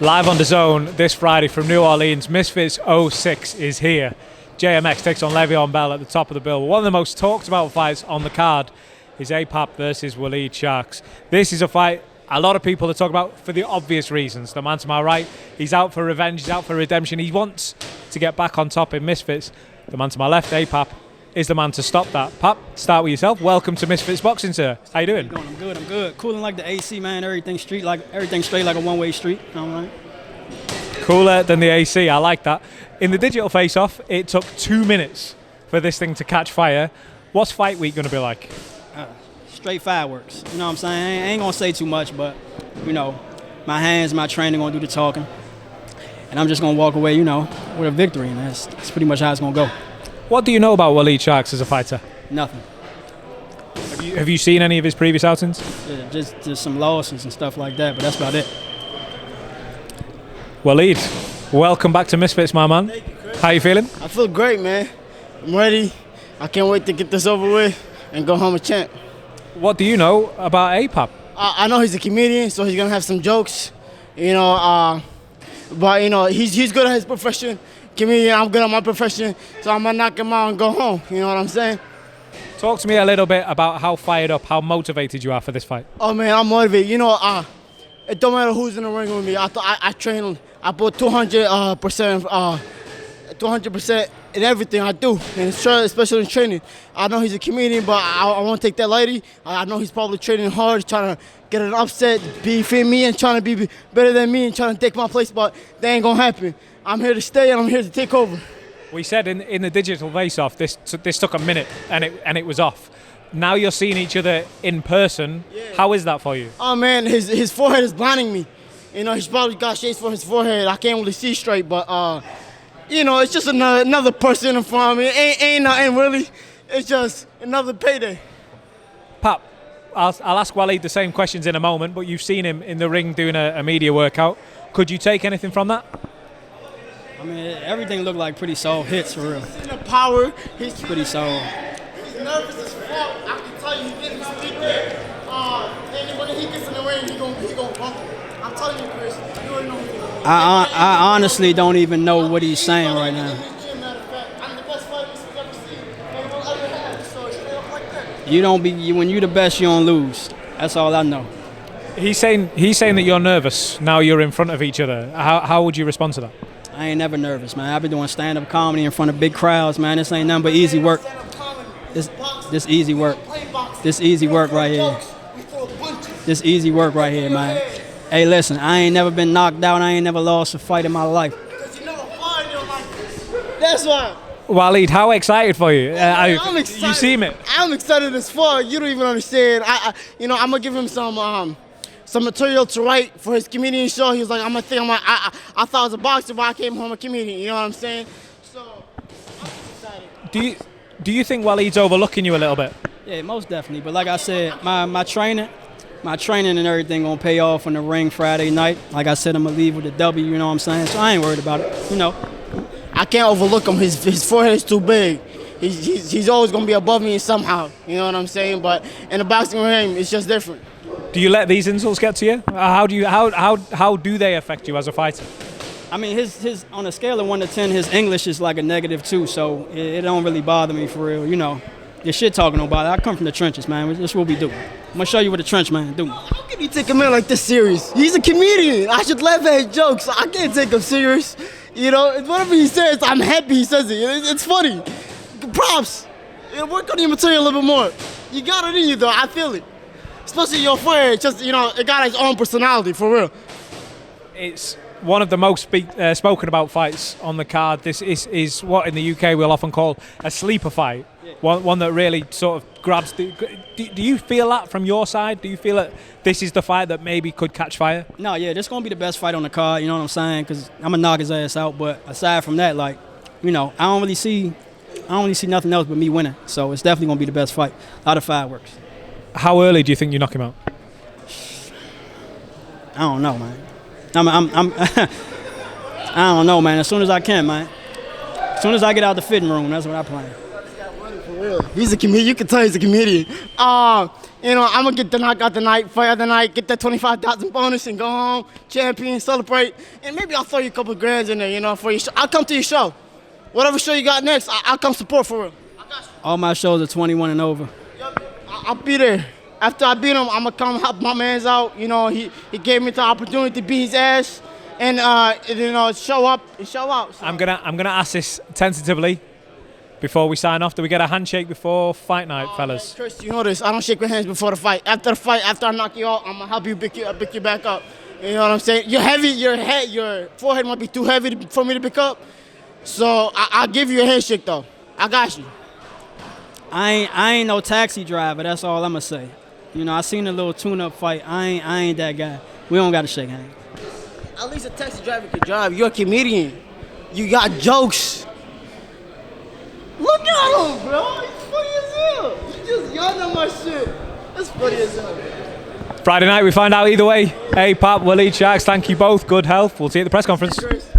Live on DAZN this Friday from New Orleans, Misfits 06 is here. JMX takes on Le'Veon Bell at the top of the bill. One of the most talked about fights on the card is Ayye Pap versus Walid Sharks. This is a fight a lot of people are talking about for the obvious reasons. The man to my right, he's out for revenge, he's out for redemption. He wants to get back on top in Misfits. The man to my left, Ayye Pap, is the man to stop that. Pap, start with yourself. Welcome to Misfits Boxing, sir. How you doing? I'm good. Cooling like the AC, man. Everything straight like a one-way street. You know what I mean? Cooler than the AC, I like that. In the digital face-off, it took 2 minutes for this thing to catch fire. What's fight week going to be like? Straight fireworks. You know what I'm saying? I ain't going to say too much, but, you know, my hands, my training going to do the talking. And I'm just going to walk away, you know, with a victory. And that's pretty much how it's going to go. What do you know about Walid Sharks as a fighter? Nothing. Have you seen any of his previous outings? Yeah, just some losses and stuff like that, but that's about it. Walid, welcome back to Misfits, my man. Thank you, Chris. How you feeling? I feel great, man. I'm ready. I can't wait to get this over with and go home a champ. What do you know about Ayye Pap? I know he's a comedian, so he's gonna have some jokes, you know. But you know, he's good at his profession. Comedian, I'm good at my profession, so I'm gonna knock him out and go home. You know what I'm saying? Talk to me a little bit about how fired up, how motivated you are for this fight. Oh man, I'm motivated. You know, it don't matter who's in the ring with me. I train. I put 200%, 200% in everything I do, and especially in training. I know he's a comedian, but I won't take that lightly. I know he's probably training hard, trying to get an upset, beat me, and trying to be better than me, and trying to take my place. But that ain't gonna happen. I'm here to stay, and I'm here to take over. We said in the digital face-off, this took a minute, and it was off. Now you're seeing each other in person. Yeah. How is that for you? Oh man, his forehead is blinding me. You know, he's probably got shades for his forehead. I can't really see straight, but you know, it's just another person in front of me. Ain't nothing really. It's just another payday. Pap, I'll ask Walid the same questions in a moment, but you've seen him in the ring doing a media workout. Could you take anything from that? Oh, I mean, everything looked like pretty solid hits for real. The power, he's pretty solid. He's nervous as fuck. I can tell you, he didn't speak yet. And when he gets in the ring, he gonna bump it. I'm telling you, Chris. You already know. I honestly don't even know what he's saying right now. You don't be when you the best, you don't lose. That's all I know. He's saying that you're nervous now you're in front of each other. How would you respond to that? I ain't never nervous, man. I've been doing stand-up comedy in front of big crowds, man. This ain't nothing but easy work. This easy work. This easy work right here. This easy work right here, man. Hey, listen, I ain't never been knocked out. I ain't never lost a fight in my life. Because you never fought in your life. That's why. Walid, how excited for you? I'm excited. You seem it. I'm excited as fuck. You don't even understand. You know, I'm gonna give him some material to write for his comedian show. He was like, I thought I was a boxer, but I came home a comedian. You know what I'm saying? So, I'm excited. Do you think Walid's overlooking you a little bit? Yeah, most definitely. But like I said, my training and everything gonna pay off in the ring Friday night. Like I said, I'm gonna leave with a W. You know what I'm saying? So I ain't worried about it. You know. I can't overlook him. His forehead is too big. He's always gonna be above me somehow. You know what I'm saying? But in the boxing ring, it's just different. Do you let these insults get to you? How do they affect you as a fighter? I mean, his on a scale of 1 to 10, his English is like a -2, so it don't really bother me for real. You know, your shit talking about it. I come from the trenches, man. That's what we do. I'm gonna show you what the trench man do. How can you take a man like this serious? He's a comedian. I should laugh at his jokes. I can't take him serious. You know, whatever he says, I'm happy he says it. It's funny. Props. Work on your material a little bit more. You got it in you, though. I feel it. Especially your forehead. Just, you know, it got its own personality, for real. It's one of the most spoken about fights on the card. This is what in the UK we'll often call a sleeper fight. Yeah. One that really sort of grabs the... Do you feel that from your side? Do you feel that this is the fight that maybe could catch fire? No, yeah, this is going to be the best fight on the card, you know what I'm saying? Because I'm going to knock his ass out. But aside from that, like, you know, I don't really see nothing else but me winning. So it's definitely going to be the best fight. A lot of fireworks. How early do you think you knock him out? I don't know, man. I don't know, man. As soon as I can, man. As soon as I get out the fitting room, that's what I plan. real. He's a comedian. You can tell he's a comedian. You know, I'm gonna get the knockout tonight, fight of the night, get that 25,000 bonus, and go home, champion, celebrate, and maybe I'll throw you a couple grand in there. You know, for your show. I'll come to your show. Whatever show you got next, I'll come support for real. I got you. All my shows are 21 and over. Yep. I'll be there. After I beat him, I'm gonna come help my man's out. You know, he gave me the opportunity to beat his ass, and you know, show up and show out. So. I'm gonna ask this tentatively before we sign off. Do we get a handshake before fight night, fellas? Chris, you know this. I don't shake your hands before the fight. After the fight, after I knock you out, I'm gonna help you pick you back up. You know what I'm saying? You're heavy. Your forehead might be too heavy for me to pick up. So I'll give you a handshake though. I got you. I ain't no taxi driver. That's all I'ma say. You know, I seen a little tune-up fight. I ain't that guy. We don't gotta shake hands. At least a taxi driver can drive. You're a comedian. You got jokes. Look at him, bro. He's funny as hell. You just yawned on my shit. That's funny as hell. Friday night, we find out either way. Ayye Pap, Walid Sharks, thank you both. Good health. We'll see you at the press conference. Chris.